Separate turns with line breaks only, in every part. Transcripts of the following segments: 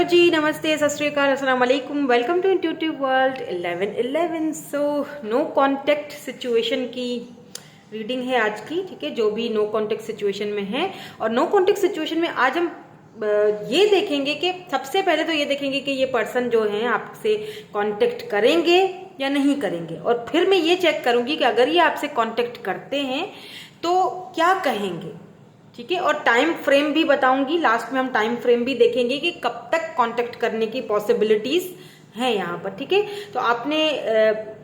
जी, नमस्ते, सत श्री अकाल, अस्सलाम वालेकुम। Welcome to intuitive world 1111। So no contact situation की रीडिंग है आज की, ठीक है, जो भी नो कॉन्टेक्ट सिचुएशन में है। और नो कॉन्टेक्ट सिचुएशन में आज हम ये देखेंगे कि सबसे पहले तो ये देखेंगे कि ये पर्सन जो है आपसे कांटेक्ट करेंगे या नहीं करेंगे, और फिर मैं ये चेक करूंगी कि अगर ये आपसे कांटेक्ट करते हैं तो क्या कहेंगे, ठीक है। और टाइम फ्रेम भी बताऊंगी, लास्ट में हम टाइम फ्रेम भी देखेंगे कि कब तक कांटेक्ट करने की पॉसिबिलिटीज हैं यहाँ पर, ठीक है। तो आपने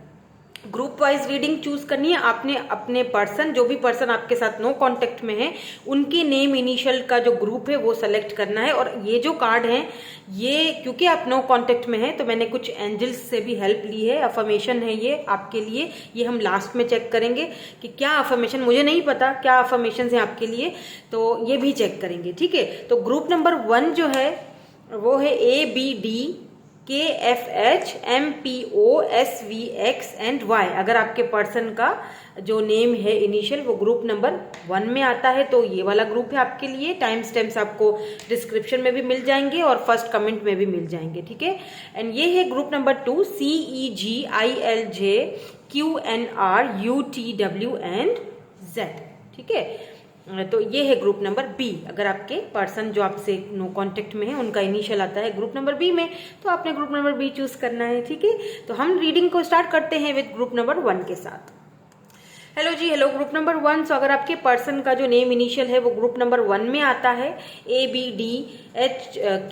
ग्रुप वाइज रीडिंग चूज करनी है। आपने अपने पर्सन, जो भी पर्सन आपके साथ नो कांटेक्ट में है, उनके नेम इनिशियल का जो ग्रुप है वो सेलेक्ट करना है। और ये जो कार्ड है, ये क्योंकि आप नो कांटेक्ट में हैं तो मैंने कुछ एंजल्स से भी हेल्प ली है। अफर्मेशन है ये आपके लिए, ये हम लास्ट में चेक करेंगे कि क्या अफर्मेशन, मुझे नहीं पता क्या अफर्मेशन है आपके लिए, तो ये भी चेक करेंगे, ठीक है। तो ग्रुप नंबर 1 जो है वो है ABD KFH MPO SVX and Y। अगर आपके पर्सन का जो नेम है इनिशियल वो ग्रुप नंबर 1 में आता है तो ये वाला ग्रुप है आपके लिए। टाइम स्टैम्प्स आपको डिस्क्रिप्शन में भी मिल जाएंगे और फर्स्ट कमेंट में भी मिल जाएंगे, ठीक है। एंड ये है group number 2 CEGILJ QNR UTW and Z, ठीक है। तो ये है ग्रुप नंबर B। अगर आपके पर्सन जो आपसे नो कांटेक्ट में है उनका इनिशियल आता है ग्रुप नंबर B में, तो आपने ग्रुप नंबर B चूज करना है, ठीक है। तो हम रीडिंग को स्टार्ट करते हैं विद ग्रुप नंबर 1 के साथ। Hello ji, hello group number 1। सो अगर आपके पर्सन का जो नेम इनिशियल है वो ग्रुप नंबर 1 में आता है, ABD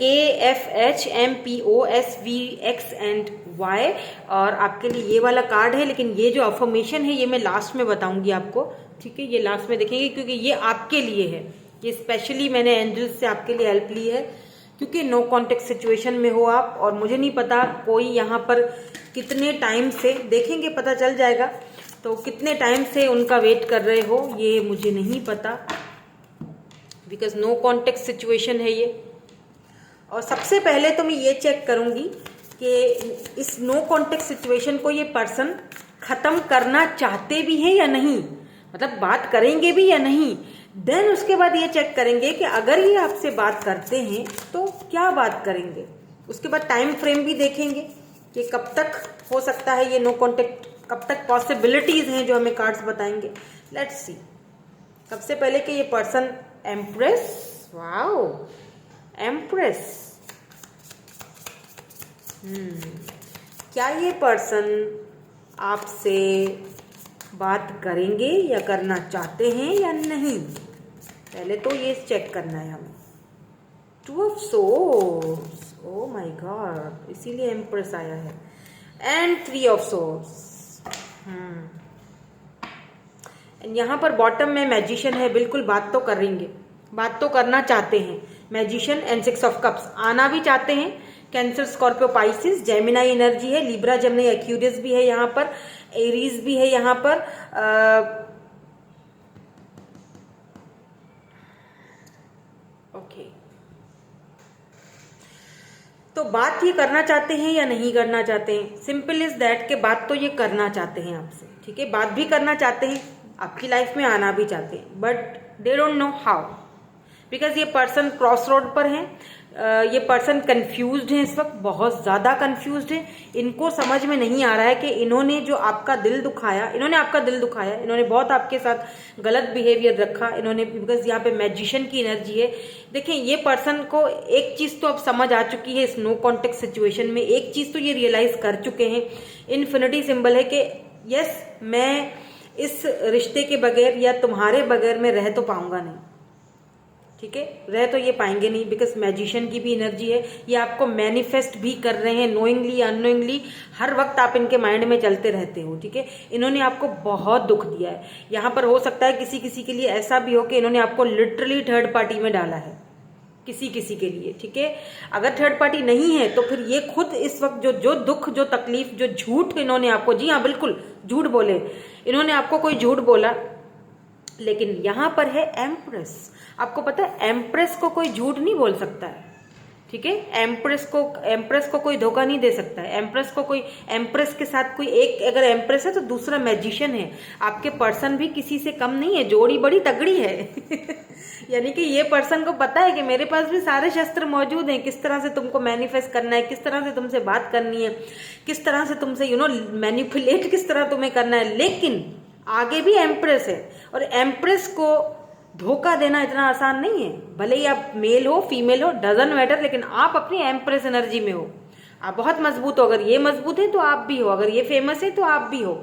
KFH MPO SVX and Y, और आपके लिए ये वाला कार्ड है। लेकिन ये जो अफर्मेशन है ये मैं लास्ट में बताऊंगी आपको, ठीक है। ये लास्ट में देखेंगे क्योंकि ये आपके लिए है, ये स्पेशली मैंने एंजल्स से आपके लिए हेल्प ली है, क्योंकि नो कॉन्टेक्ट सिचुएशन में हो आप। और मुझे नहीं पता कोई यहाँ पर कितने टाइम से, देखेंगे पता चल जाएगा, तो कितने टाइम से उनका वेट कर रहे हो ये मुझे नहीं पता, बिकॉज नो कॉन्टेक्ट सिचुएशन है ये। और सबसे पहले तो मैं ये चेक करूंगी कि इस नो कॉन्टेक्ट सिचुएशन को ये पर्सन खत्म करना चाहते भी हैं या नहीं, मतलब बात करेंगे भी या नहीं। देन उसके बाद ये चेक करेंगे कि अगर ये आपसे बात करते हैं तो क्या बात करेंगे। उसके बाद टाइम फ्रेम भी देखेंगे कि कब तक हो सकता है ये नो कॉन्टेक्ट, कब तक पॉसिबिलिटीज हैं जो हमें कार्ड्स बताएंगे। Let's see. सबसे पहले कि ये पर्सन एम्प्रेस, वाओ एम्प्रेस, क्या ये पर्सन आपसे बात करेंगे या करना चाहते हैं या नहीं, पहले तो ये चेक करना है हमें। 2 of swords, O my God, इसीलिए एम्प्रेस आया है। And 3 of swords. एंड यहाँ पर बॉटम में मैजिशियन है, बिल्कुल बात तो करेंगे, बात तो करना चाहते हैं। मैजिशियन एंड 6 ऑफ कप्स, आना भी चाहते हैं। Cancer, Scorpio, Pisces, Gemini energy है, लिब्रा, जेमिनाई, एक्यूरियस भी है यहाँ पर, एरीज भी है यहाँ पर, ओके। तो बात ये करना चाहते हैं या नहीं करना चाहते हैं, सिंपल इज दैट के बात तो ये करना चाहते हैं आपसे, ठीक है। बात भी करना चाहते हैं, आपकी लाइफ में आना भी चाहते हैं, but they don't know how, because ये पर्सन क्रॉस रोड पर है। ये पर्सन कंफ्यूज्ड है, इस वक्त बहुत ज्यादा कंफ्यूज्ड है। इनको समझ में नहीं आ रहा है कि इन्होंने जो आपका दिल दुखाया, इन्होंने आपका दिल दुखाया, इन्होंने बहुत आपके साथ गलत बिहेवियर रखा इन्होंने, बिकॉज यहाँ पे मैजिशियन की एनर्जी है। देखें, ये पर्सन को एक चीज तो अब समझ आ चुकी है इस नो कॉन्टेक्ट सिचुएशन में, एक चीज तो ये रियलाइज कर चुके हैं, इन्फिनिटी सिंबल है कि यस, मैं इस रिश्ते के बगैर या तुम्हारे बगैर में रह तो पाऊंगा नहीं, ठीक है, रह तो ये पाएंगे नहीं, बिकॉज मैजिशियन की भी एनर्जी है। ये आपको मैनिफेस्ट भी कर रहे हैं, नोइंगली अननोइंगली, हर वक्त आप इनके माइंड में चलते रहते हो, ठीक है। इन्होंने आपको बहुत दुख दिया है। यहाँ पर हो सकता है किसी किसी के लिए ऐसा भी हो कि इन्होंने आपको लिटरली थर्ड पार्टी में डाला है, किसी किसी के लिए, ठीक है। अगर थर्ड पार्टी नहीं है तो फिर ये खुद इस वक्त जो दुख, जो तकलीफ, जो झूठ इन्होंने आपको, जी हाँ बिल्कुल झूठ बोले, इन्होंने आपको कोई झूठ बोला। लेकिन यहां पर है एम्प्रेस। आपको पता है एम्प्रेस को कोई झूठ नहीं बोल सकता है, ठीक है। एम्प्रेस को कोई धोखा नहीं दे सकता है। एम्प्रेस के साथ कोई एक अगर एम्प्रेस है तो दूसरा मैजिशियन है। आपके पर्सन भी किसी से कम नहीं है, जोड़ी बड़ी तगड़ी है। यानी कि ये पर्सन को पता है कि मेरे पास भी सारे शस्त्र मौजूद हैं, किस तरह से तुमको मैनिफेस्ट करना है, किस तरह से तुमसे बात करनी है, किस तरह से तुमसे मैनिपुलेट किस तरह तुम्हें करना है। लेकिन आगे भी एम्प्रेस है, और एम्प्रेस को धोखा देना इतना आसान नहीं है। भले ही आप मेल हो फीमेल हो डजंट मैटर, लेकिन आप अपनी एम्प्रेस एनर्जी में हो, आप बहुत मजबूत हो। अगर ये मजबूत है तो आप भी हो, अगर ये फेमस है तो आप भी हो।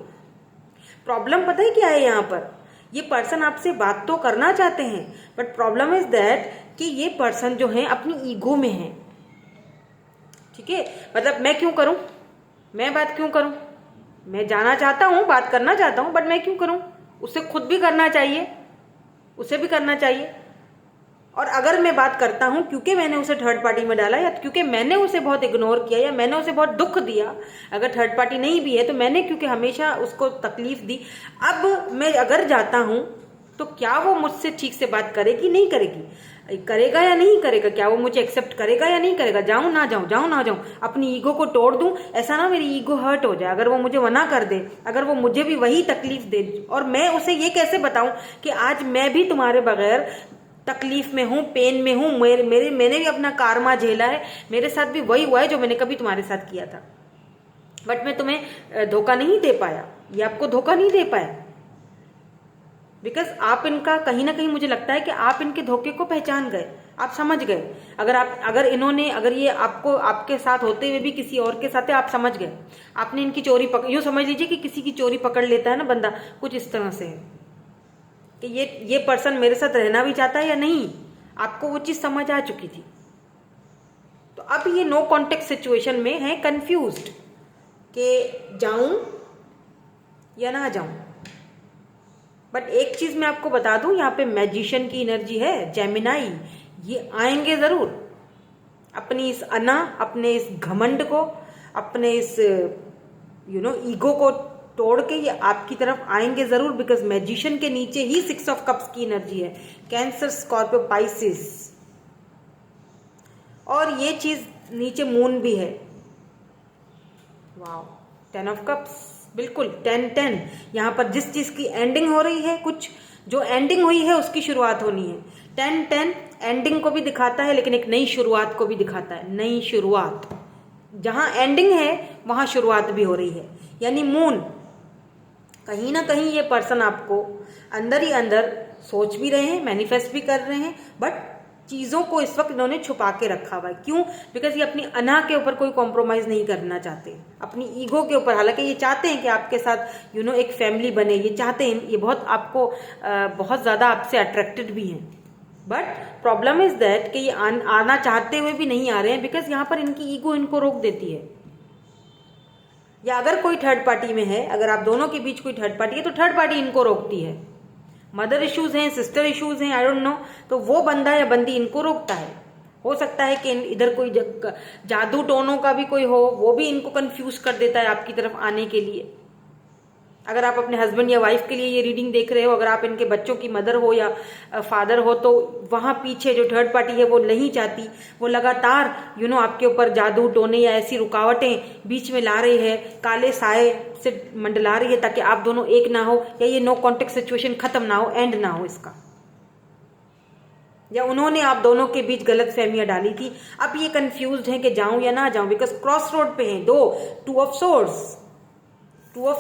प्रॉब्लम पता है क्या है यहाँ पर? ये पर्सन आपसे बात तो करना चाहते हैं, बट प्रॉब्लम इज दैट कि ये पर्सन जो है अपनी ईगो में है। ठीक है, मतलब मैं क्यों करूं, मैं बात क्यों करूं, मैं जाना चाहता हूं, बात करना चाहता हूं, बट मैं क्यों करूं? उससे खुद भी करना चाहिए, उसे भी करना चाहिए। और अगर मैं बात करता हूं क्योंकि मैंने उसे थर्ड पार्टी में डाला, या क्योंकि मैंने उसे बहुत इग्नोर किया, या मैंने उसे बहुत दुख दिया, अगर थर्ड पार्टी नहीं भी है तो मैंने क्योंकि हमेशा उसको तकलीफ दी, अब मैं अगर जाता हूं तो क्या वो मुझसे ठीक से बात करेगी नहीं करेगी, करेगा या नहीं करेगा, क्या वो मुझे एक्सेप्ट करेगा या नहीं करेगा, जाऊं ना जाऊं, जाऊं ना जाऊं, अपनी ईगो को तोड़ दूं, ऐसा ना मेरी ईगो हर्ट हो जाए। अगर वो मुझे मना कर दे, अगर वो मुझे भी वही तकलीफ दे, और मैं उसे ये कैसे बताऊं कि आज मैं भी तुम्हारे बगैर तकलीफ में हूं, पेन में हूं, मैंने भी अपना कारमा झेला है, मेरे साथ भी वही हुआ है जो मैंने कभी तुम्हारे साथ किया था, बट मैं तुम्हें धोखा नहीं दे पाया, ये आपको धोखा नहीं दे पाया। बिकॉज आप इनका कहीं ना कहीं मुझे लगता है कि आप इनके धोखे को पहचान गए, आप समझ गए। अगर ये आपको आपके साथ होते हुए भी किसी और के साथ है, आप समझ गए, आपने इनकी चोरी पकड़, यूं समझ लीजिए कि किसी की चोरी पकड़ लेता है ना बंदा, कुछ इस तरह से है कि ये पर्सन मेरे साथ रहना भी चाहता है या नहीं, आपको वो चीज समझ आ चुकी थी। तो अब ये नो कॉन्टेक्ट सिचुएशन में है कंफ्यूज्ड कि जाऊं या ना जाऊं। बट एक चीज मैं आपको बता दूं, यहाँ पे मैजिशियन की एनर्जी है, जेमिनाई, ये आएंगे जरूर। अपनी इस अपने इस घमंड को, अपने इस ईगो को तोड़ के ये आपकी तरफ आएंगे जरूर। बिकॉज मैजिशियन के नीचे ही 6 ऑफ कप्स की एनर्जी है, कैंसर, स्कॉर्पियो, पाइसिस, और ये चीज नीचे मून भी है। वाओ, 10 ऑफ कप्स, बिल्कुल 10-10। यहाँ पर जिस चीज की एंडिंग हो रही है, कुछ जो एंडिंग हुई है उसकी शुरुआत होनी है। 10-10 एंडिंग को भी दिखाता है, लेकिन एक नई शुरुआत को भी दिखाता है। नई शुरुआत, जहां एंडिंग है वहां शुरुआत भी हो रही है। यानी मून, कहीं ना कहीं ये पर्सन आपको अंदर ही अंदर सोच भी रहे हैं, मैनिफेस्ट भी कर रहे हैं, बट चीजों को इस वक्त इन्होंने छुपा के रखा हुआ है। क्यों? बिकॉज ये अपनी अना के ऊपर कोई कॉम्प्रोमाइज नहीं करना चाहते, अपनी ईगो के ऊपर। हालांकि ये चाहते हैं कि आपके साथ एक फैमिली बने, ये चाहते हैं, ये बहुत आपको बहुत ज्यादा आपसे अट्रैक्टेड भी हैं। बट प्रॉब्लम इज दैट कि ये आना चाहते हुए भी नहीं आ रहे हैं, बिकॉज यहाँ पर इनकी ईगो इनको रोक देती है। या अगर कोई थर्ड पार्टी में है, अगर आप दोनों के बीच कोई थर्ड पार्टी है, तो थर्ड पार्टी इनको रोकती है। मदर इश्यूज हैं, सिस्टर इश्यूज हैं, आई डोंट नो, तो वो बंदा या बंदी इनको रोकता है। हो सकता है कि इधर कोई जादू टोनों का भी कोई हो, वो भी इनको कंफ्यूज कर देता है आपकी तरफ आने के लिए। अगर आप अपने हस्बैंड या वाइफ के लिए ये रीडिंग देख रहे हो, अगर आप इनके बच्चों की मदर हो या फादर हो, तो वहां पीछे जो थर्ड पार्टी है वो नहीं चाहती, वो लगातार आपके ऊपर जादू टोने या ऐसी रुकावटें बीच में ला रही है, काले साए से मंडला रही है, ताकि आप दोनों एक ना हो, या ये नो कॉन्टेक्ट सिचुएशन खत्म ना हो, एंड ना हो इसका। या उन्होंने आप दोनों के बीच गलत फहमियां डाली थी, अब ये कंफ्यूज्ड है कि जाऊं या ना जाऊं, बिकॉज क्रॉस रोड पे हैं दो, 2 ऑफ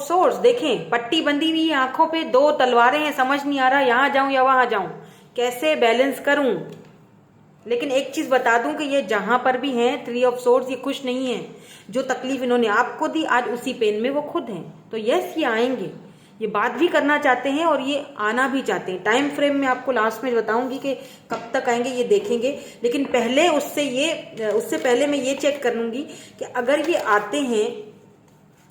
सोर्ड्स, देखें पट्टी बंधी हुई आंखों पे, 2 तलवारें हैं, समझ नहीं आ रहा यहां जाऊं या वहां जाऊं, कैसे बैलेंस करूं। लेकिन एक चीज बता दूं कि ये जहां पर भी हैं 3 ऑफ सोर्ड्स, ये खुश नहीं है। जो तकलीफ इन्होंने आपको दी, आज उसी पेन में वो खुद हैं। तो यस, ये आएंगे, ये बात भी करना चाहते हैं और ये आना भी चाहते हैं। टाइम फ्रेम में आपको लास्ट में बताऊंगी कि कब तक आएंगे, ये देखेंगे। लेकिन पहले उससे पहले मैं ये चेक करूंगी कि अगर ये आते हैं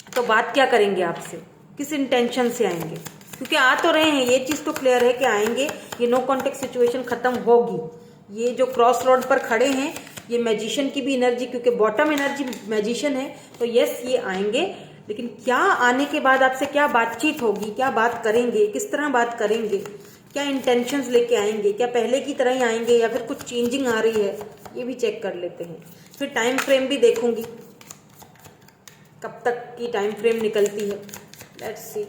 तो बात क्या करेंगे आपसे, किस इंटेंशन से आएंगे। क्योंकि आ तो रहे हैं, ये चीज तो क्लियर है कि आएंगे, ये नो कॉन्टेक्ट सिचुएशन खत्म होगी। ये जो क्रॉस रोड पर खड़े हैं, ये मैजिशियन की भी एनर्जी, क्योंकि बॉटम एनर्जी मैजिशियन है, तो यस ये आएंगे। लेकिन क्या आने के बाद आपसे क्या बातचीत होगी, क्या बात करेंगे, किस तरह बात करेंगे, क्या इंटेंशंस लेके आएंगे, क्या पहले की तरह ही आएंगे या फिर कुछ चेंजिंग आ रही है, ये भी चेक कर लेते हैं। फिर टाइम फ्रेम भी देखूंगी कब तक की टाइम फ्रेम निकलती है। Let's see.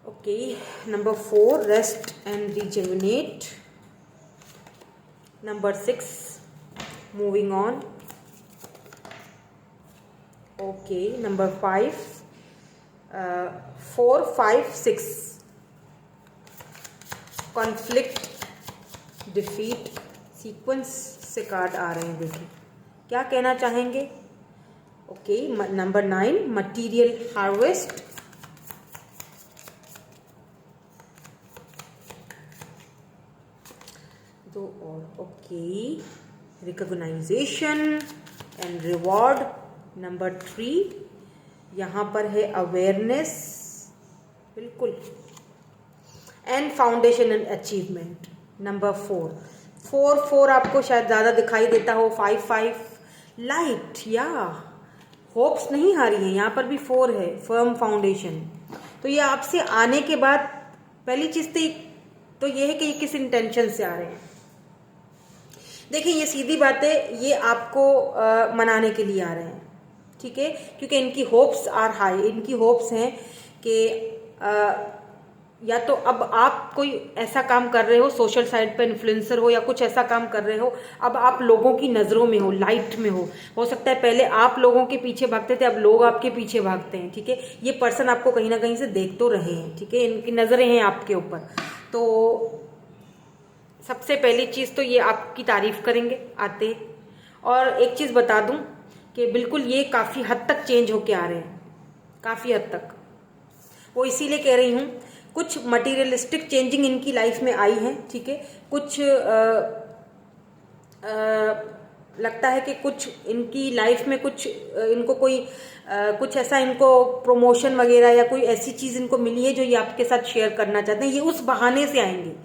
Okay, number 4 rest and rejuvenate. Number 6 moving on. Okay, number 5 4 5 6 conflict, defeat, sequence से कार्ड आ रहे हैं। देखिए क्या कहना चाहेंगे। Okay, number 9 material harvest. दो और। Okay, recognisation and reward. Number 3 यहाँ पर है अवेयरनेस, बिल्कुल, and foundation and achievement. Number 4 आपको शायद ज़्यादा दिखाई देता हो। 5 लाइट या होप्स नहीं हारी हैं, यहाँ पर भी 4 है, फर्म फाउंडेशन। तो ये आपसे आने के बाद पहली चीज़ तो ये है कि ये किस इंटेंशन से आ रहे हैं। देखिए ये सीधी बात है, ये आपको मनाने के लिए आ रहे हैं, ठीक है, क्योंकि इनकी होप्स आर हाई। इनकी होप्स हैं कि या तो अब आप कोई ऐसा काम कर रहे हो, सोशल साइट पे इन्फ्लुएंसर हो या कुछ ऐसा काम कर रहे हो, अब आप लोगों की नज़रों में हो, लाइट में हो सकता है पहले आप लोगों के पीछे भागते थे, अब लोग आपके पीछे भागते हैं, ठीक है। ये पर्सन आपको कहीं ना कहीं से देख तो रहे हैं, ठीक है, इनकी नज़रें हैं आपके ऊपर। तो सबसे पहली चीज़ तो ये आपकी तारीफ करेंगे आते। और एक चीज़ बता दूं कि बिल्कुल ये काफ़ी हद तक चेंज होके आ रहे हैं, काफ़ी हद तक। वो इसीलिए कह रही हूँ, कुछ मटीरियलिस्टिक चेंजिंग इनकी लाइफ में आई है, ठीक है। कुछ लगता है कि कुछ इनकी लाइफ में कुछ इनको कोई कुछ ऐसा इनको प्रमोशन वगैरह या कोई ऐसी चीज़ इनको मिली है जो ये आपके साथ शेयर करना चाहते हैं। ये उस बहाने से आएंगे,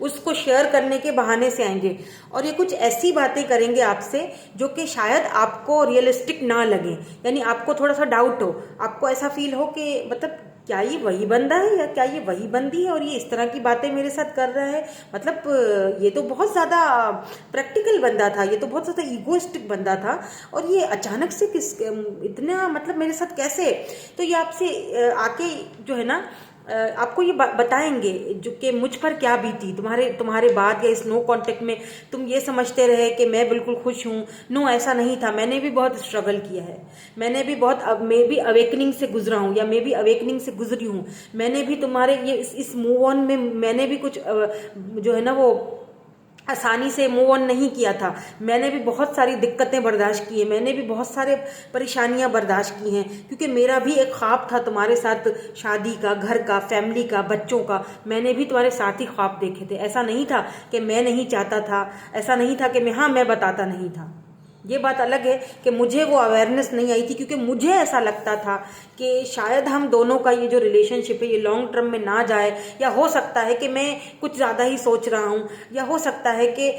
उसको शेयर करने के बहाने से आएंगे, और ये कुछ ऐसी बातें करेंगे आपसे जो कि शायद आपको रियलिस्टिक ना लगे, यानी आपको थोड़ा सा डाउट हो, आपको ऐसा फील हो कि मतलब क्या ये वही बंदा है या क्या ये वही बंदी है और ये इस तरह की बातें मेरे साथ कर रहा है। मतलब ये तो बहुत ज़्यादा प्रैक्टिकल बंदा था, ये तो बहुत ज़्यादा ईगोइस्टिक बंदा था, और ये अचानक से किस इतना मतलब मेरे साथ कैसे। तो ये आपसे आके जो है ना आपको ये बताएंगे जो कि मुझ पर क्या बीती तुम्हारे बाद या इस नो कांटेक्ट में। तुम ये समझते रहे कि मैं बिल्कुल खुश हूँ, नो ऐसा नहीं था, मैंने भी बहुत स्ट्रगल किया है, मैंने भी बहुत मैं भी अवेकनिंग से गुजरा हूँ या मैं भी अवेकनिंग से गुजरी हूँ, मैंने भी तुम्हारे ये इस मूव ऑन में मैंने भी कुछ जो है ना वो आसानी से मूव ऑन नहीं किया था, मैंने भी बहुत सारी दिक्कतें बर्दाश्त की है, मैंने भी बहुत सारे परेशानियां बर्दाश्त की हैं, क्योंकि मेरा भी एक ख्वाब था तुम्हारे साथ शादी का, घर का, फैमिली का, बच्चों का। मैंने भी तुम्हारे साथ ही ख्वाब देखे थे। ऐसा नहीं था कि मैं नहीं चाहता था, ऐसा नहीं था कि मैं बताता नहीं था। ये बात अलग है कि मुझे वो अवेयरनेस नहीं आई थी, क्योंकि मुझे ऐसा लगता था कि शायद हम दोनों का ये जो रिलेशनशिप है ये लॉन्ग टर्म में ना जाए, या हो सकता है कि मैं कुछ ज़्यादा ही सोच रहा हूँ, या हो सकता है कि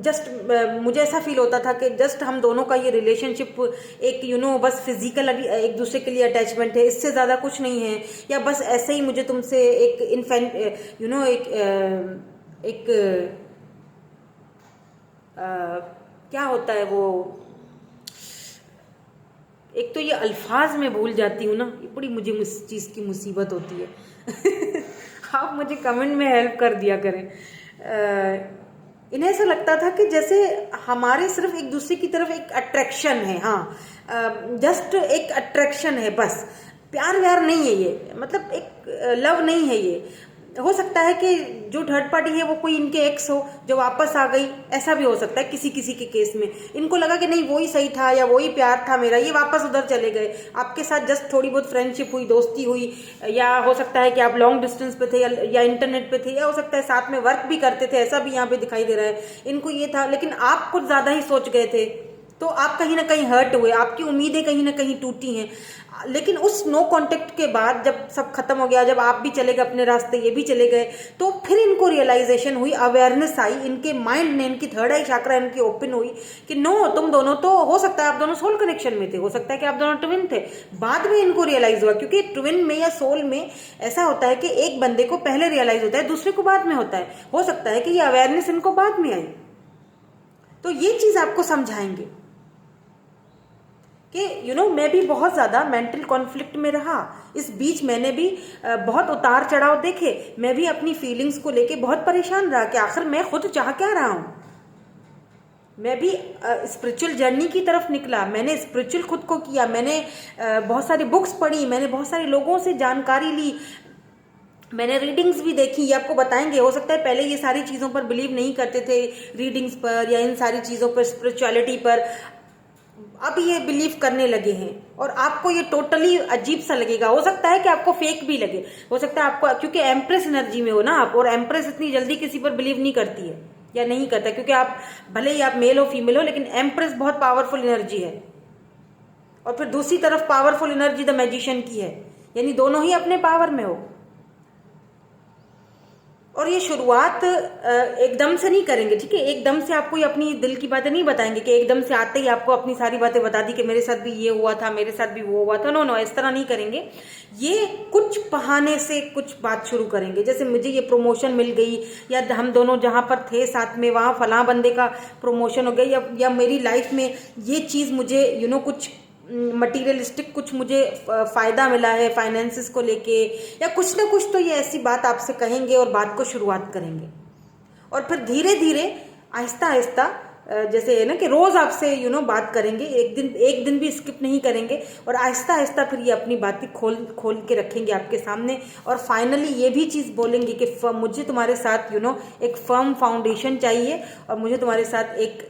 जस्ट मुझे ऐसा फील होता था कि जस्ट हम दोनों का ये रिलेशनशिप एक बस फिजिकल अभी एक दूसरे के लिए अटैचमेंट है, इससे ज़्यादा कुछ नहीं है, या बस ऐसे ही मुझे तुमसे एक एक क्या होता है वो, एक तो ये अल्फाज में भूल जाती हूँ ना, ये बड़ी मुझे इस चीज़ की मुसीबत होती है। आप मुझे कमेंट में हेल्प कर दिया करें। इन्हें ऐसा लगता था कि जैसे हमारे सिर्फ एक दूसरे की तरफ एक अट्रैक्शन है, हाँ जस्ट एक अट्रैक्शन है, बस प्यार व्यार नहीं है ये, मतलब एक लव नहीं है ये। हो सकता है कि जो थर्ड पार्टी है वो कोई इनके एक्स हो जो वापस आ गई, ऐसा भी हो सकता है किसी किसी के केस में। इनको लगा कि नहीं वही सही था या वही प्यार था मेरा, ये वापस उधर चले गए, आपके साथ जस्ट थोड़ी बहुत फ्रेंडशिप हुई, दोस्ती हुई, या हो सकता है कि आप लॉन्ग डिस्टेंस पे थे या इंटरनेट पे थे, या हो सकता है साथ में वर्क भी करते थे, ऐसा भी यहाँ पे दिखाई दे रहा है। इनको ये था, लेकिन आप कुछ ज़्यादा ही सोच गए थे, तो आप कहीं ना कहीं हर्ट हुए, आपकी उम्मीदें कहीं ना कहीं टूटी हैं। लेकिन उस नो कांटेक्ट के बाद जब सब खत्म हो गया, जब आप भी चले गए अपने रास्ते, ये भी चले गए, तो फिर इनको रियलाइजेशन हुई, अवेयरनेस आई इनके माइंड ने, इनकी थर्ड आई चक्रा इनकी ओपन हुई कि नो, तुम दोनों तो हो सकता है आप दोनों सोल कनेक्शन में थे, हो सकता है कि आप दोनों ट्विन थे। बाद में इनको रियलाइज हुआ, क्योंकि ट्विन में या सोल में ऐसा होता है कि एक बंदे को पहले रियलाइज होता है, दूसरे को बाद में होता है। हो सकता है कि ये अवेयरनेस इनको बाद में आई। तो ये चीज आपको समझाएंगे कि मैं भी बहुत ज्यादा मेंटल कॉन्फ्लिक्ट में रहा, इस बीच मैंने भी बहुत उतार चढ़ाव देखे, मैं भी अपनी फीलिंग्स को लेके बहुत परेशान रहा कि आखिर मैं खुद चाह क्या रहा हूं। मैं भी स्पिरिचुअल जर्नी की तरफ निकला, मैंने स्पिरिचुअल खुद को किया, मैंने बहुत सारी बुक्स पढ़ी, मैंने बहुत सारे लोगों से जानकारी ली, मैंने रीडिंग्स भी देखी। ये आपको बताएंगे, हो सकता है पहले ये सारी चीज़ों पर बिलीव नहीं करते थे, रीडिंग्स पर या इन सारी चीज़ों पर, स्पिरिचुअलिटी पर, अब ये बिलीव करने लगे हैं और आपको ये टोटली अजीब सा लगेगा। हो सकता है कि आपको फेक भी लगे, हो सकता है आपको, क्योंकि एम्प्रेस एनर्जी में हो ना आप, और एम्प्रेस इतनी जल्दी किसी पर बिलीव नहीं करती है या नहीं करता, क्योंकि आप भले ही आप मेल हो फीमेल हो, लेकिन एम्प्रेस बहुत पावरफुल एनर्जी है। और फिर दूसरी तरफ पावरफुल एनर्जी द मैजिशियन की है, यानी दोनों ही अपने पावर में हो। और ये शुरुआत एकदम से नहीं करेंगे, ठीक है, एकदम से आपको ये अपनी दिल की बातें नहीं बताएंगे कि एकदम से आते ही आपको अपनी सारी बातें बता दी कि मेरे साथ भी ये हुआ था, मेरे साथ भी वो हुआ था। नो नो, इस तरह नहीं करेंगे। ये कुछ बहाने से कुछ बात शुरू करेंगे, जैसे मुझे ये प्रमोशन मिल गई, या हम दोनों जहां पर थे साथ में वहां फलां बंदे का प्रमोशन हो गया, या मेरी लाइफ में ये चीज मुझे कुछ मटीरियलिस्टिक कुछ मुझे फायदा मिला है फाइनेंसिस को लेके, या कुछ ना कुछ तो ये ऐसी बात आपसे कहेंगे और बात को शुरुआत करेंगे। और फिर धीरे धीरे आहिस्ता आहिस्ता, जैसे है ना कि रोज आपसे बात करेंगे, एक दिन भी स्किप नहीं करेंगे, और आहिस्ता आहिस्ता फिर ये अपनी बातें खोल के रखेंगे आपके सामने। और फाइनली ये भी चीज बोलेंगे कि मुझे तुम्हारे साथ एक फर्म फाउंडेशन चाहिए, और मुझे तुम्हारे साथ एक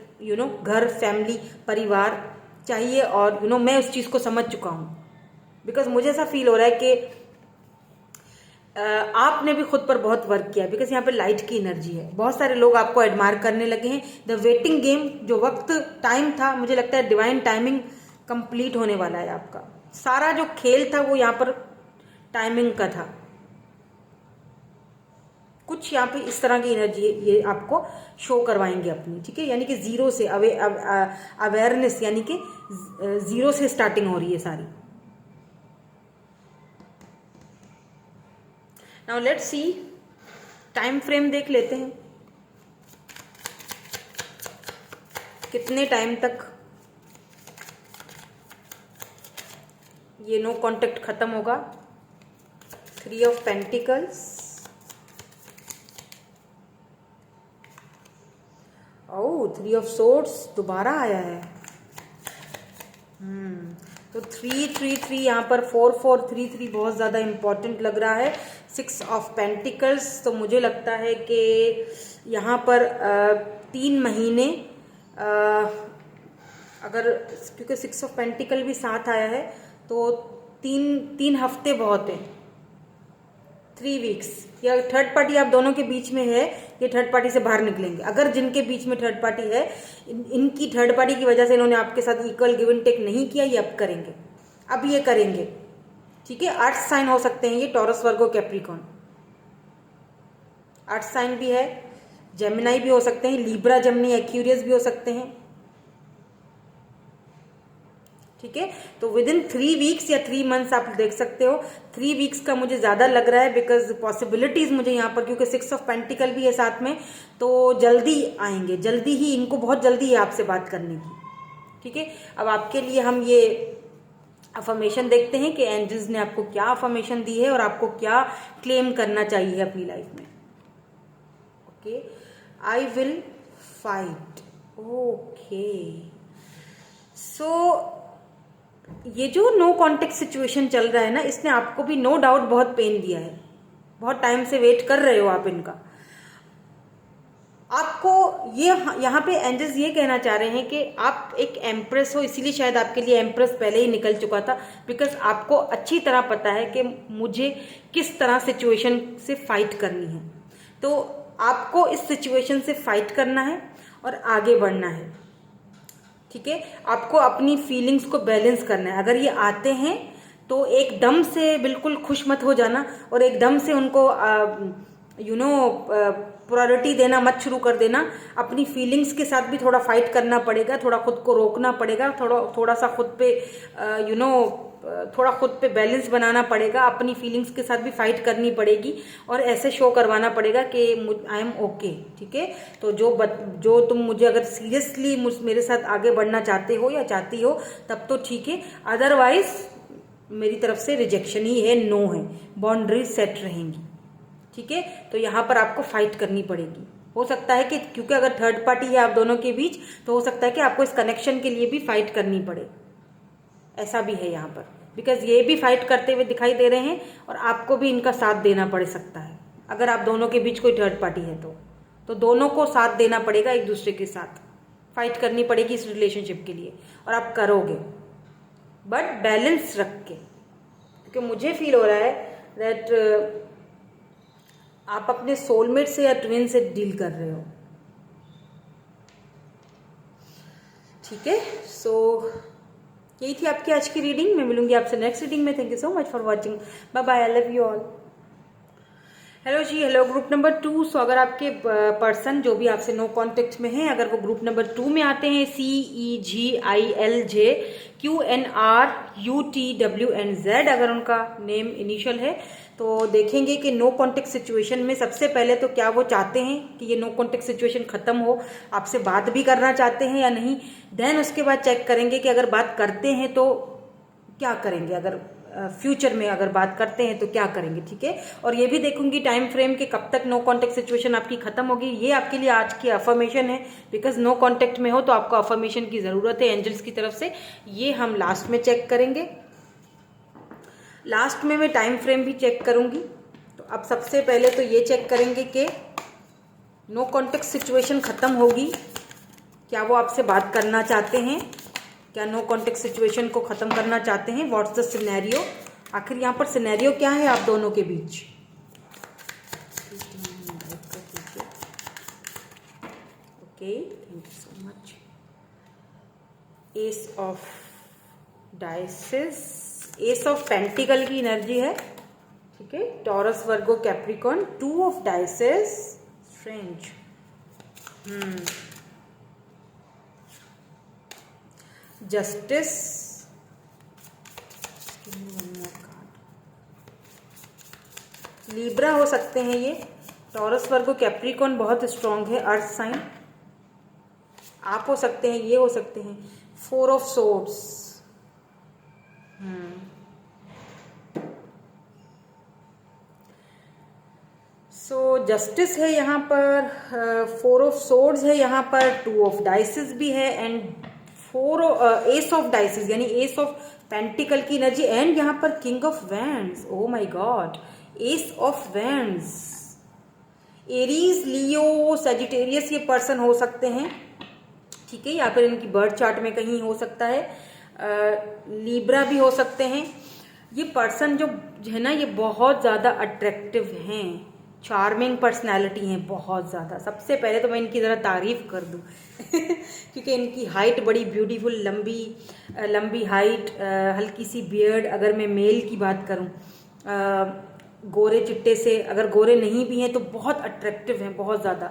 घर, फैमिली, परिवार चाहिए। और मैं उस चीज को समझ चुका हूं, बिकॉज मुझे ऐसा फील हो रहा है कि आपने भी खुद पर बहुत वर्क किया, बिकॉज यहाँ पे लाइट की एनर्जी है, बहुत सारे लोग आपको एडमायर करने लगे हैं। द वेटिंग गेम, जो वक्त टाइम था, मुझे लगता है डिवाइन टाइमिंग कंप्लीट होने वाला है आपका। सारा जो खेल था वो यहाँ पर टाइमिंग का था। कुछ यहाँ पे इस तरह की एनर्जी ये आपको शो करवाएंगे अपनी, ठीक है, यानी कि जीरो से अवेयरनेस, यानी कि जीरो से स्टार्टिंग हो रही है सारी। Now let's see, time frame देख लेते हैं, कितने टाइम तक ये नो कांटेक्ट खत्म होगा। 3 of pentacles, oh 3 of swords दोबारा आया है। तो 3-3-3 यहाँ पर 4-4-3-3 बहुत ज़्यादा इंपॉर्टेंट लग रहा है। 6 ऑफ पेंटिकल्स, तो मुझे लगता है कि यहाँ पर 3 महीने, अगर, क्योंकि 6 ऑफ पेंटिकल भी साथ आया है, तो 3 हफ्ते बहुत है, 3 वीक्स, या थर्ड पार्टी आप दोनों के बीच में है, ये थर्ड पार्टी से बाहर निकलेंगे। अगर जिनके बीच में थर्ड पार्टी है, इनकी थर्ड पार्टी की वजह से इन्होंने आपके साथ इक्वल गिव एंड टेक नहीं किया, ये अब करेंगे, अब ये करेंगे, ठीक है। अर्थ साइन हो सकते हैं ये, टॉरस, वर्गो, कैप्रिकॉर्न, अर्थ साइन भी है, जेमिनाई भी हो सकते हैं, लिब्रा, जेमिनी, एक्यूरियस भी हो सकते हैं, ठीक है। तो विद इन 3 वीक्स या 3 मंथ्स आप देख सकते हो। 3 वीक्स का मुझे ज्यादा लग रहा है, बिकॉज पॉसिबिलिटीज मुझे यहाँ पर, क्योंकि 6 ऑफ पेंटिकल भी है साथ में, तो जल्दी आएंगे, जल्दी ही, इनको बहुत जल्दी है आपसे बात करने की, ठीक है। अब आपके लिए हम ये अफर्मेशन देखते हैं कि एंजल्स ने आपको क्या अफर्मेशन दी है और आपको क्या क्लेम करना चाहिए अपनी लाइफ में। Okay, I will fight. Okay, so ये जो नो कॉन्टेक्ट सिचुएशन चल रहा है ना, इसने आपको भी नो डाउट बहुत पेन दिया है, बहुत टाइम से वेट कर रहे हो आप इनका। आपको ये यहाँ पे एंजल्स ये कहना चाह रहे हैं कि आप एक एम्प्रेस हो, इसीलिए शायद आपके लिए एम्प्रेस पहले ही निकल चुका था, बिकॉज आपको अच्छी तरह पता है कि मुझे किस तरह सिचुएशन से फाइट करनी है। तो आपको इस सिचुएशन से फाइट करना है और आगे बढ़ना है, ठीक है। आपको अपनी फीलिंग्स को बैलेंस करना है। अगर ये आते हैं तो एकदम से बिल्कुल खुश मत हो जाना और एकदम से उनको प्रायोरिटी देना मत शुरू कर देना। अपनी फीलिंग्स के साथ भी थोड़ा फाइट करना पड़ेगा, थोड़ा खुद को रोकना पड़ेगा, थोड़ा सा खुद पे थोड़ा खुद पे बैलेंस बनाना पड़ेगा। अपनी फीलिंग्स के साथ भी फाइट करनी पड़ेगी और ऐसे शो करवाना पड़ेगा कि आई एम ओके, ठीक है। तो जो तुम मुझे अगर सीरियसली मेरे साथ आगे बढ़ना चाहते हो या चाहती हो तब तो ठीक है, अदरवाइज मेरी तरफ से रिजेक्शन ही है, नो है, बाउंड्रीज सेट रहेंगी, ठीक है। तो यहाँ पर आपको फाइट करनी पड़ेगी। हो सकता है कि क्योंकि अगर थर्ड पार्टी है आप दोनों के बीच, तो हो सकता है कि आपको इस कनेक्शन के लिए भी फाइट करनी पड़े, ऐसा भी है यहाँ पर, बिकॉज ये भी फाइट करते हुए दिखाई दे रहे हैं और आपको भी इनका साथ देना पड़ सकता है। अगर आप दोनों के बीच कोई थर्ड पार्टी है तो दोनों को साथ देना पड़ेगा, एक दूसरे के साथ फाइट करनी पड़ेगी इस रिलेशनशिप के लिए, और आप करोगे बट बैलेंस रख के, क्योंकि मुझे फील हो रहा है दैट आप अपने सोलमेट से या ट्विन से डील कर रहे हो, ठीक है। सो यही थी आपकी आज की रीडिंग। मैं मिलूंगी आपसे नेक्स्ट रीडिंग में। Thank you so much for watching. Bye bye, I love you all. Hello ji, hello group number 2। So अगर आपके पर्सन जो भी आपसे नो कॉन्टेक्ट में है, अगर वो ग्रुप नंबर 2 में आते हैं, CEGILJQNRUTWNZ, अगर उनका नेम इनिशियल है, तो देखेंगे कि नो कॉन्टेक्ट सिचुएशन में सबसे पहले तो क्या वो चाहते हैं कि ये नो कॉन्टेक्ट सिचुएशन खत्म हो, आपसे बात भी करना चाहते हैं या नहीं। देन उसके बाद चेक करेंगे कि अगर बात करते हैं तो क्या करेंगे, अगर फ्यूचर में अगर बात करते हैं तो क्या करेंगे, ठीक है। और ये भी देखूंगी टाइम फ्रेम के कब तक नो कॉन्टेक्ट सिचुएशन आपकी खत्म होगी। ये आपके लिए आज की अफर्मेशन है, बिकॉज नो कॉन्टेक्ट में हो तो आपको अफर्मेशन की जरूरत है एंजल्स की तरफ से। ये हम लास्ट में चेक करेंगे, लास्ट में मैं टाइम फ्रेम भी चेक करूंगी। तो अब सबसे पहले तो ये चेक करेंगे कि नो कॉन्टेक्ट सिचुएशन खत्म होगी, क्या वो आपसे बात करना चाहते हैं, क्या नो कॉन्टेक्ट सिचुएशन को खत्म करना चाहते हैं, व्हाट्स द सिनेरियो, आखिर यहाँ पर सिनेरियो क्या है आप दोनों के बीच। Okay, thank you so much. Ace of dices, ace of pentacle की एनर्जी है, ठीक है। Taurus, Virgo, Capricorn, 2 of dices, strange, justice, Libra हो सकते हैं ये। टॉरस, वर्गो, कैप्रिकॉर्न बहुत स्ट्रांग है, अर्थ साइन। आप हो सकते हैं, ये हो सकते हैं। 4 ऑफ सोर्ड्स, सो जस्टिस है यहाँ पर, 4 ऑफ सोर्ड्स है यहाँ पर, 2 ऑफ डाइसेस भी है एंड एस ऑफ डाइसेस यानी एस ऑफ पेंटिकल की एनर्जी, एंड यहाँ पर king of wands. O my God, S of wands. Aries, Leo, Sagittarius ये पर्सन हो सकते हैं, ठीक है, या फिर इनकी बर्थ चार्ट में कहीं हो सकता है। लिब्रा भी हो सकते हैं। ये पर्सन जो है ना, ये बहुत ज्यादा अट्रैक्टिव हैं, चार्मिंग पर्सनैलिटी हैं बहुत ज़्यादा। सबसे पहले तो मैं इनकी ज़रा तारीफ कर दूँ क्योंकि इनकी हाइट बड़ी ब्यूटीफुल, लंबी हाइट, हल्की सी बियर्ड। अगर मैं मेल की बात करूँ, गोरे चिट्टे से, अगर गोरे नहीं भी हैं तो बहुत अट्रैक्टिव हैं बहुत ज़्यादा,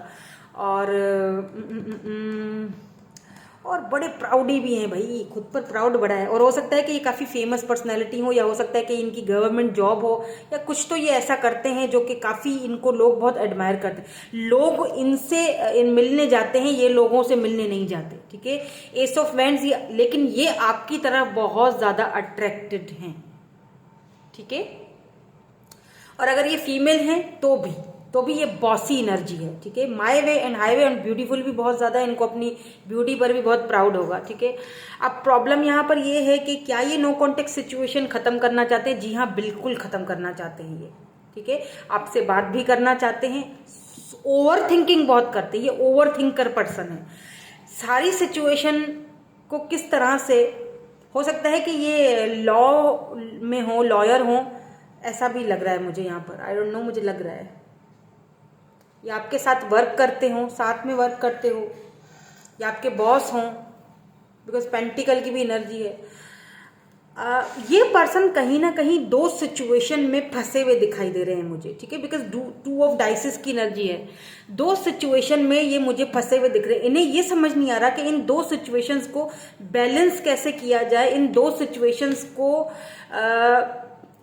और बड़े प्राउडी भी हैं भाई, खुद पर प्राउड बड़ा है। और हो सकता है कि ये काफ़ी फेमस पर्सनैलिटी हो, या हो सकता है कि इनकी गवर्नमेंट जॉब हो, या कुछ तो ये ऐसा करते हैं जो कि काफ़ी इनको लोग बहुत एडमायर करते हैं। लोग इनसे मिलने जाते हैं, ये लोगों से मिलने नहीं जाते, ठीक है। एस ऑफ वैंड्स, लेकिन ये आपकी तरफ बहुत ज़्यादा अट्रैक्टेड हैं, ठीक है। और अगर ये फीमेल हैं तो भी ये बॉसी एनर्जी है, ठीक है। My way and highway and beautiful भी बहुत ज्यादा है, इनको अपनी ब्यूटी पर भी बहुत प्राउड होगा, ठीक है। अब प्रॉब्लम यहाँ पर ये है कि क्या ये नो कॉन्टेक्ट सिचुएशन खत्म करना चाहते हैं? जी हाँ, बिल्कुल खत्म करना चाहते हैं ये, ठीक है। आपसे बात भी करना चाहते हैं, ओवर थिंकिंग बहुत करते हैं, ये ओवर थिंकर पर्सन है। सारी सिचुएशन को किस तरह से, हो सकता है कि ये लॉ में हो, लॉयर हो, ऐसा भी लग रहा है मुझे यहाँ पर, आई डोंट नो, मुझे लग रहा है या आपके साथ वर्क करते हो, साथ में वर्क करते हो, या आपके बॉस हों, बिकॉज पेंटिकल की भी एनर्जी है। ये पर्सन कहीं ना कहीं दो सिचुएशन में फंसे हुए दिखाई दे रहे हैं मुझे, ठीक है, बिकॉज टू ऑफ डाइसिस की एनर्जी है। दो सिचुएशन में ये मुझे फंसे हुए दिख रहे हैं। इन्हें ये समझ नहीं आ रहा कि इन दो सिचुएशंस को बैलेंस कैसे किया जाए, इन दो सिचुएशंस को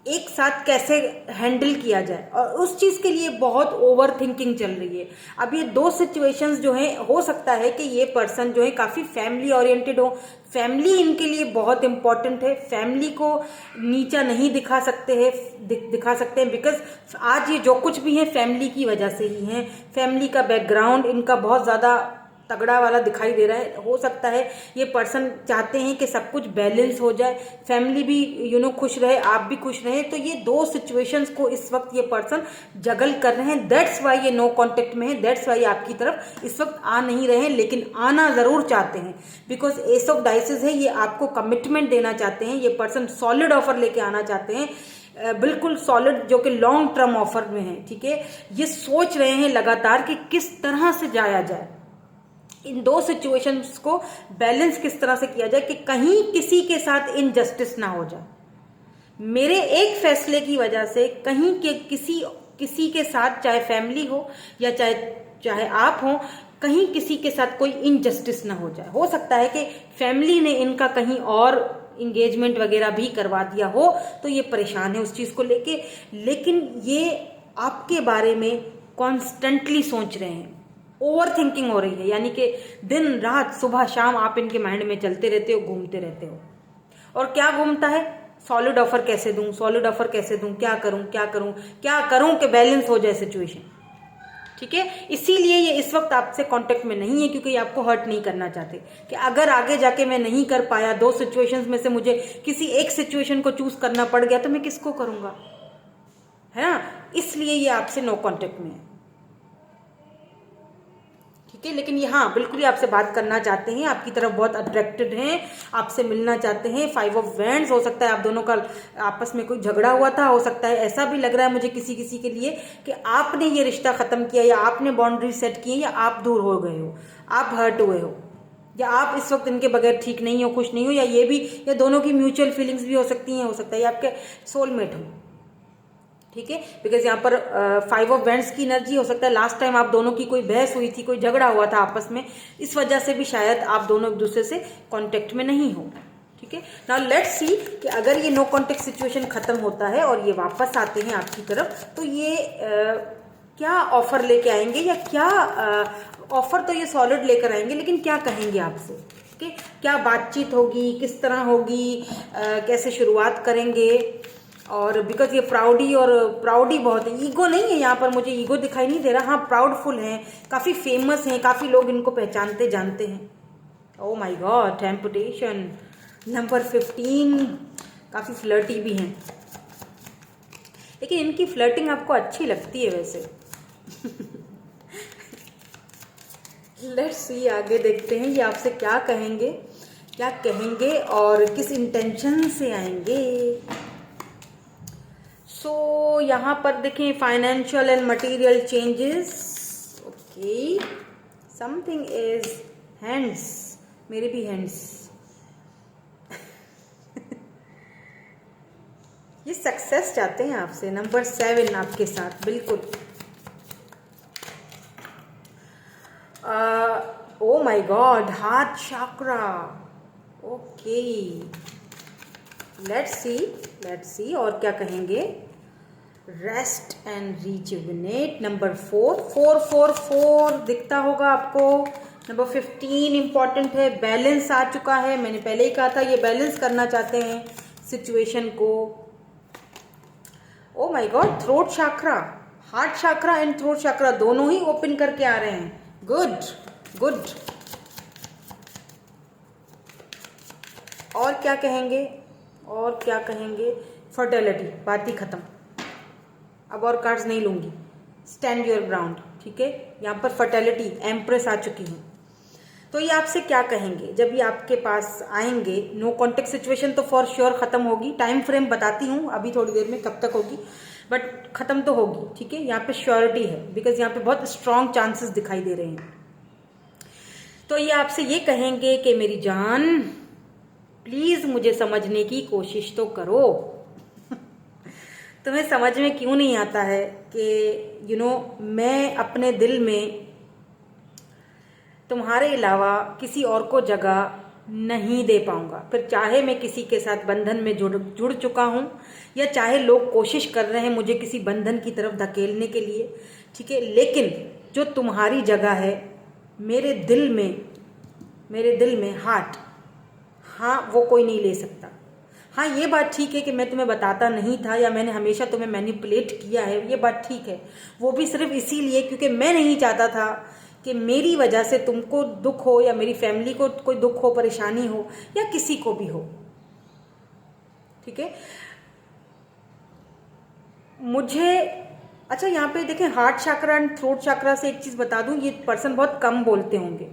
एक साथ कैसे हैंडल किया जाए, और उस चीज के लिए बहुत ओवर थिंकिंग चल रही है। अब ये दो सिचुएशंस जो हैं, हो सकता है कि ये पर्सन जो है काफी फैमिली ओरिएंटेड हो, फैमिली इनके लिए बहुत इंपॉर्टेंट है, फैमिली को नीचा नहीं दिखा सकते हैं, दिखा सकते हैं, बिकॉज आज ये जो कुछ भी है फैमिली की वजह से ही है। फैमिली का बैकग्राउंड इनका बहुत ज्यादा तगड़ा वाला दिखाई दे रहा है। हो सकता है ये पर्सन चाहते हैं कि सब कुछ बैलेंस हो जाए, फैमिली भी खुश रहे, आप भी खुश रहे। तो ये दो सिचुएशंस को इस वक्त ये पर्सन जगल कर रहे हैं। दैट्स वाई ये नो कांटेक्ट में है, दैट्स वाई आपकी तरफ इस वक्त आ नहीं रहे हैं, लेकिन आना जरूर चाहते हैं, बिकॉज एस ऑफ डाइसेस है। ये आपको कमिटमेंट देना चाहते हैं, ये पर्सन सॉलिड ऑफर लेके आना चाहते हैं, बिल्कुल सॉलिड, जो कि लॉन्ग टर्म ऑफर में है, ठीक है। ये सोच रहे हैं लगातार कि किस तरह से जाया जाए, इन दो सिचुएशंस को बैलेंस किस तरह से किया जाए कि कहीं किसी के साथ इनजस्टिस ना हो जाए। मेरे एक फैसले की वजह से कहीं के किसी के साथ, चाहे फैमिली हो या चाहे आप हो, कहीं किसी के साथ कोई इनजस्टिस ना हो जाए। हो सकता है कि फैमिली ने इनका कहीं और इंगेजमेंट वगैरह भी करवा दिया हो, तो ये परेशान है उस चीज को लेके, लेकिन ये आपके बारे में कॉन्स्टेंटली सोच रहे हैं, ओवर थिंकिंग हो रही है, यानी कि दिन रात सुबह शाम आप इनके माइंड में चलते रहते हो, घूमते रहते हो। और क्या घूमता है? सॉलिड ऑफर कैसे दूं, सॉलिड ऑफर कैसे दूं, क्या करूं क्या करूं क्या करूं कि बैलेंस हो जाए सिचुएशन, ठीक है। इसीलिए ये इस वक्त आपसे कांटेक्ट में नहीं है, क्योंकि ये आपको हर्ट नहीं करना चाहते कि अगर आगे जाके मैं नहीं कर पाया, दो सिचुएशंस में से मुझे किसी एक सिचुएशन को चूज करना पड़ गया, तो मैं किसको करूंगा, है ना। इसलिए ये आपसे नो कांटेक्ट में है, ठीक है। लेकिन ये हाँ बिल्कुल ही आपसे बात करना चाहते हैं, आपकी तरफ बहुत अट्रैक्टेड हैं, आपसे मिलना चाहते हैं। 5 ऑफ वैंड्स, हो सकता है आप दोनों का आपस में कोई झगड़ा हुआ था, हो सकता है ऐसा भी लग रहा है मुझे किसी के लिए कि आपने ये रिश्ता खत्म किया, या आपने बाउंड्री सेट की, या आप दूर हो गए हो, आप हर्ट हुए हो, या आप इस वक्त इनके बगैर ठीक नहीं हो, खुश नहीं हो, या ये भी, या दोनों की म्यूचुअल फीलिंग्स भी हो सकती हैं, हो सकता है ये आपके सोलमेट हो, ठीक है। बिकॉज यहाँ पर 5 ऑफ वैंड्स की एनर्जी, हो सकता है लास्ट टाइम आप दोनों की कोई बहस हुई थी, कोई झगड़ा हुआ था आपस में, इस वजह से भी शायद आप दोनों एक दूसरे से कांटेक्ट में नहीं हो, ठीक है। नाउ लेट्स सी कि अगर ये नो कांटेक्ट सिचुएशन खत्म होता है और ये वापस आते हैं आपकी तरफ, तो ये क्या ऑफर लेके आएंगे, या क्या ऑफर तो ये सॉलिड लेकर आएंगे, लेकिन क्या कहेंगे आपसे, ठीक है। क्या बातचीत होगी, किस तरह होगी, कैसे शुरुआत करेंगे। और बिकॉज ये प्राउडी बहुत है, ईगो नहीं है यहाँ पर, मुझे ईगो दिखाई नहीं दे रहा, हाँ प्राउडफुल हैं, काफी फेमस हैं, काफी लोग इनको पहचानते जानते हैं। ओ माय गॉड, टेम्पटेशन नंबर 15, काफी फ्लर्टी भी हैं, लेकिन इनकी फ्लर्टिंग आपको अच्छी लगती है वैसे। लेट्स सी, आगे देखते हैं ये आपसे क्या कहेंगे और किस इंटेंशन से आएंगे। सो यहाँ पर देखें, financial and material changes, okay, something is hands, मेरे भी हैंड्स। ये सक्सेस चाहते हैं आपसे, नंबर 7 आपके साथ, बिल्कुल। ओ my God, heart chakra, okay, let's see और क्या कहेंगे। रेस्ट एंड रिजुविनेट, नंबर 4 दिखता होगा आपको। नंबर 15 इंपॉर्टेंट है, बैलेंस आ चुका है, मैंने पहले ही कहा था ये बैलेंस करना चाहते हैं सिचुएशन को। Oh my god, throat chakra, heart chakra and throat chakra दोनों ही ओपन करके आ रहे हैं, गुड। और क्या कहेंगे, फर्टिलिटी, बात ही खत्म, अब और कार्ड्स नहीं लूंगी, स्टैंड योर ग्राउंड, ठीक है। यहाँ पर फर्टिलिटी, एम्प्रेस आ चुकी है। तो ये आपसे क्या कहेंगे जब ये आपके पास आएंगे। नो कॉन्टेक्ट सिचुएशन तो फॉर श्योर खत्म होगी, टाइम फ्रेम बताती हूँ अभी थोड़ी देर में कब तक होगी, बट खत्म तो होगी, ठीक है। यहाँ पे श्योरिटी है, बिकॉज यहाँ पे बहुत स्ट्रॉन्ग चांसेस दिखाई दे रहे हैं। तो ये आपसे ये कहेंगे कि मेरी जान प्लीज मुझे समझने की कोशिश तो करो। तुम्हें समझ में क्यों नहीं आता है कि मैं अपने दिल में तुम्हारे अलावा किसी और को जगह नहीं दे पाऊंगा। फिर चाहे मैं किसी के साथ बंधन में जुड़ चुका हूं या चाहे लोग कोशिश कर रहे हैं मुझे किसी बंधन की तरफ धकेलने के लिए, ठीक है, लेकिन जो तुम्हारी जगह है मेरे दिल में हार्ट, हाँ वो कोई नहीं ले सकता। हाँ ये बात ठीक है कि मैं तुम्हें बताता नहीं था या मैंने हमेशा तुम्हें मैनिपुलेट किया है, ये बात ठीक है। वो भी सिर्फ इसीलिए क्योंकि मैं नहीं चाहता था कि मेरी वजह से तुमको दुख हो या मेरी फैमिली को कोई दुख हो, परेशानी हो या किसी को भी हो, ठीक है। मुझे अच्छा यहाँ पे देखें, हार्ट चक्रा एंड थ्रोट चक्रा से एक चीज बता दूं, ये पर्सन बहुत कम बोलते होंगे,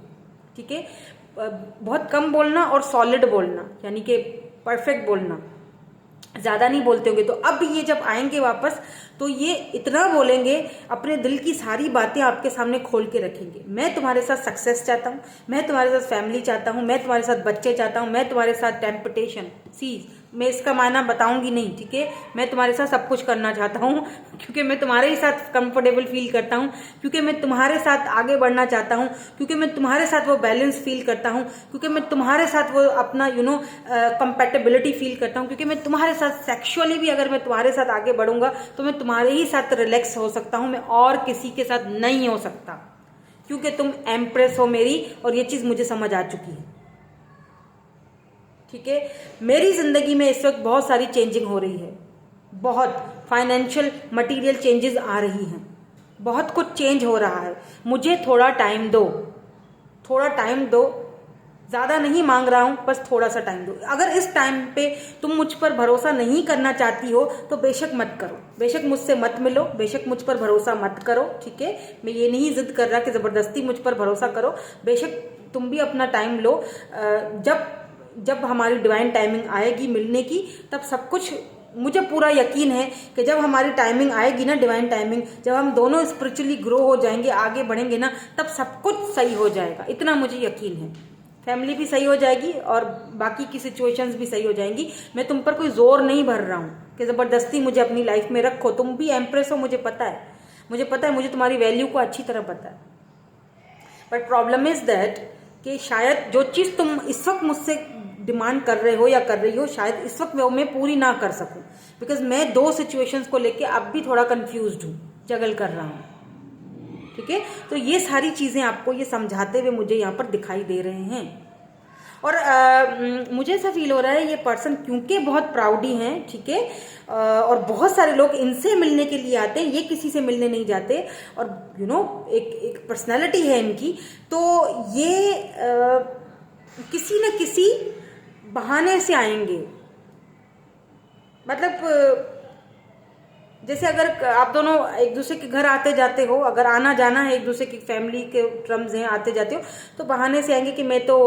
ठीक है, बहुत कम बोलना और सॉलिड बोलना, यानी कि परफेक्ट बोलना, ज्यादा नहीं बोलते होंगे। तो अब ये जब आएंगे वापस तो ये इतना बोलेंगे, अपने दिल की सारी बातें आपके सामने खोल के रखेंगे। मैं तुम्हारे साथ सक्सेस चाहता हूँ, मैं तुम्हारे साथ फैमिली चाहता हूँ, मैं तुम्हारे साथ बच्चे चाहता हूँ, मैं तुम्हारे साथ टेम्पटेशन, मैं इसका मायना बताऊंगी नहीं, ठीक है, मैं तुम्हारे साथ सब कुछ करना चाहता हूँ क्योंकि मैं तुम्हारे ही साथ कंफर्टेबल फील करता हूँ, क्योंकि मैं तुम्हारे साथ आगे बढ़ना चाहता हूँ, क्योंकि मैं तुम्हारे साथ वो बैलेंस फील करता हूँ, क्योंकि मैं तुम्हारे साथ वो अपना कंपेटेबिलिटी फील करता हूँ, क्योंकि मैं तुम्हारे साथ सेक्सुअली भी अगर मैं तुम्हारे साथ आगे बढ़ूंगा तो मैं तुम्हारे ही साथ रिलैक्स हो सकता हूँ, मैं और किसी के साथ नहीं हो सकता, क्योंकि तुम एम्प्रेस हो मेरी और ये चीज मुझे समझ आ चुकी है, ठीक है। मेरी जिंदगी में इस वक्त बहुत सारी चेंजिंग हो रही है, बहुत फाइनेंशियल मटेरियल चेंजेस आ रही हैं, बहुत कुछ चेंज हो रहा है। मुझे थोड़ा टाइम दो, ज्यादा नहीं मांग रहा हूं, बस थोड़ा सा टाइम दो। अगर इस टाइम पे तुम मुझ पर भरोसा नहीं करना चाहती हो तो बेशक मत करो, बेशक मुझसे मत मिलो, बेशक मुझ पर भरोसा मत करो, ठीक है। मैं ये नहीं जिद कर रहा कि जबरदस्ती मुझ पर भरोसा करो, बेशक तुम भी अपना टाइम लो। जब हमारी डिवाइन टाइमिंग आएगी मिलने की, तब सब कुछ, मुझे पूरा यकीन है कि जब हमारी टाइमिंग आएगी ना, डिवाइन टाइमिंग, जब हम दोनों स्पिरिचुअली ग्रो हो जाएंगे, आगे बढ़ेंगे ना, तब सब कुछ सही हो जाएगा, इतना मुझे यकीन है। फैमिली भी सही हो जाएगी और बाकी की सिचुएशंस भी सही हो जाएंगी। मैं तुम पर कोई जोर नहीं भर रहा हूँ कि जबरदस्ती मुझे अपनी लाइफ में रखो। तुम भी एम्प्रेस हो, मुझे पता है, मुझे तुम्हारी वैल्यू को अच्छी तरह पता है। बट प्रॉब्लम इज दैट कि शायद जो चीज तुम इस वक्त मुझसे डिमांड कर रहे हो या कर रही हो, शायद इस वक्त मैं पूरी ना कर सकूं, बिकॉज मैं दो सिचुएशंस को लेके अब भी थोड़ा कंफ्यूज्ड हूं, जगल कर रहा हूं, ठीक है। तो ये सारी चीजें आपको ये समझाते हुए मुझे यहाँ पर दिखाई दे रहे हैं। और मुझे ऐसा फील हो रहा है ये पर्सन क्योंकि बहुत प्राउडी हैं, ठीक है, और बहुत सारे लोग इनसे मिलने के लिए आते हैं, ये किसी से मिलने नहीं जाते, और एक पर्सनैलिटी है इनकी, तो ये किसी न किसी बहाने से आएंगे। मतलब जैसे अगर आप दोनों एक दूसरे के घर आते जाते हो, अगर आना जाना है, एक दूसरे की फैमिली के टर्म्स हैं, आते जाते हो, तो बहाने से आएंगे कि मैं तो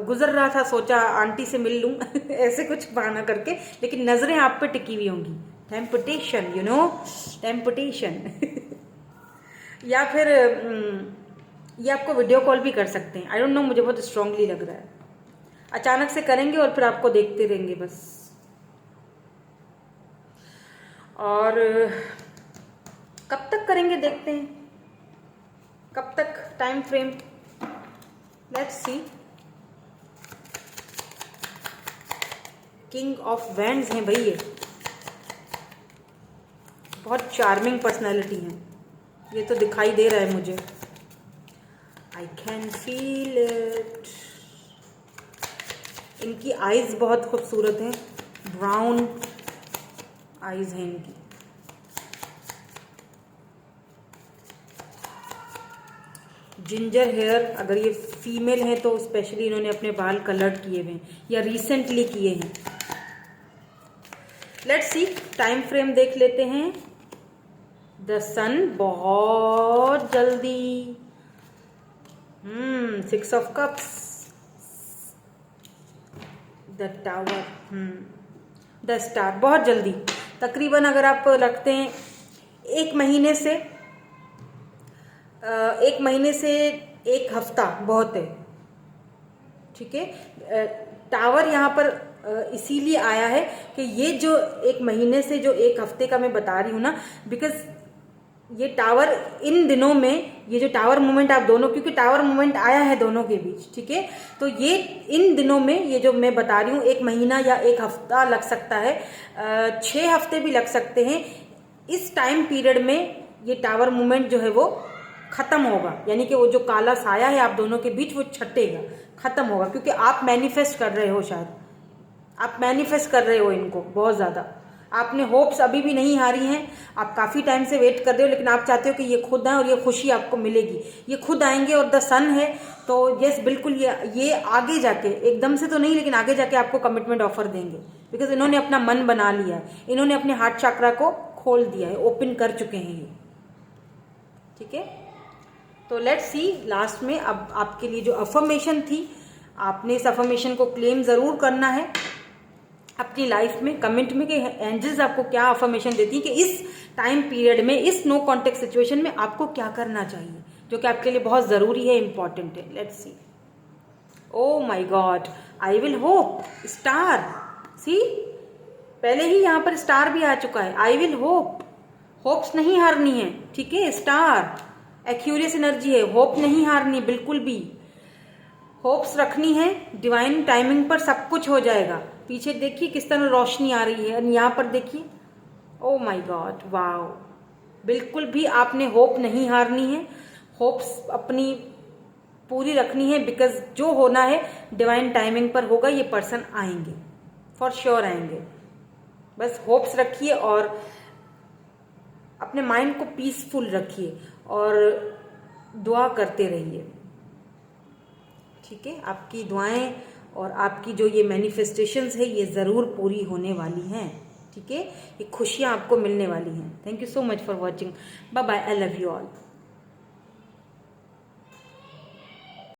गुजर रहा था, सोचा आंटी से मिल लूं ऐसे कुछ बहाना करके, लेकिन नजरें आप पे टिकी हुई होंगी। टेम्पटेशन, टेम्पटेशन या फिर ये आपको वीडियो कॉल भी कर सकते हैं, आई डोंट नो, मुझे बहुत स्ट्रांगली लग रहा है। अचानक से करेंगे और फिर आपको देखते रहेंगे बस। और कब तक करेंगे देखते हैं, कब तक time frame, let's see. King of wands हैं भाई, ये बहुत चार्मिंग पर्सनैलिटी है, ये तो दिखाई दे रहा है मुझे, आई कैन फील इट। इनकी आईज बहुत खूबसूरत हैं, ब्राउन आईज हैं इनकी। जिंजर हेयर, अगर ये फीमेल हैं तो स्पेशली इन्होंने अपने बाल कलर्ड किए हुए हैं या रिसेंटली किए हैं। लेट्स सी, टाइम फ्रेम देख लेते हैं। द सन, बहुत जल्दी, 6 of cups, the tower, the star, बहुत जल्दी। तकरीबन अगर आप रखते हैं 1 महीने से 1 हफ्ता बहुत है, ठीक है। टावर यहाँ पर इसीलिए आया है कि ये जो एक महीने से जो एक हफ्ते का मैं बता रही हूँ ना, बिकॉज ये टावर इन दिनों में, ये जो टावर मूवमेंट आप दोनों, क्योंकि टावर मूवमेंट आया है दोनों के बीच, ठीक है, तो ये इन दिनों में, ये जो मैं बता रही हूँ, एक महीना या एक हफ्ता लग सकता है, 6 हफ्ते भी लग सकते हैं। इस टाइम पीरियड में ये टावर मूवमेंट जो है वो खत्म होगा, यानी कि वो जो काला साया है आप दोनों के बीच वो छटेगा, खत्म होगा, क्योंकि आप मैनिफेस्ट कर रहे हो, शायद आप मैनिफेस्ट कर रहे हो इनको बहुत ज्यादा। आपने होप्स अभी भी नहीं हारी हैं, आप काफी टाइम से वेट कर रहे हो, लेकिन आप चाहते हो कि ये खुद आए और ये खुशी आपको मिलेगी, ये खुद आएंगे। और द सन है, तो यस बिल्कुल ये आगे जाके, एकदम से तो नहीं, लेकिन आगे जाके आपको कमिटमेंट ऑफर देंगे, बिकॉज इन्होंने अपना मन बना लिया है, इन्होंने अपने हार्ट चक्रा को खोल दिया है, ओपन कर चुके हैं ये, ठीक है। तो लेट्स सी लास्ट में अब आपके लिए जो अफर्मेशन थी, आपने इस अफर्मेशन को क्लेम जरूर करना है अपनी लाइफ में। कमेंट में कि एंजल्स आपको क्या अफर्मेशन देती है कि इस टाइम पीरियड में, इस नो कॉन्टेक्ट सिचुएशन में आपको क्या करना चाहिए, जो कि आपके लिए बहुत जरूरी है, इंपॉर्टेंट है। Let's see. Oh my god, I will hope, star, see पहले ही यहाँ पर स्टार भी आ चुका है। आई विल होप, होप्स नहीं हारनी है, ठीक है। स्टार एक्यूरियस एनर्जी है, होप नहीं हारनी बिल्कुल भी, होप्स रखनी है। डिवाइन टाइमिंग पर सब कुछ हो जाएगा। पीछे देखिए किस तरह रोशनी आ रही है, और यहाँ पर देखिए, ओ माय गॉड, वाओ, बिल्कुल भी आपने होप नहीं हारनी है, होप्स अपनी पूरी रखनी है, बिकॉज जो होना है डिवाइन टाइमिंग पर होगा। ये पर्सन आएंगे, फॉर श्योर आएंगे। बस होप्स रखिए और अपने माइंड को पीसफुल रखिए और दुआ करते रहिए, ठीक है। आपकी दुआएं और आपकी जो ये मैनिफेस्टेशंस है ये ज़रूर पूरी होने वाली हैं, ठीक है। ये खुशियाँ आपको मिलने वाली हैं। Thank you so much for watching. Bye bye, I love you all.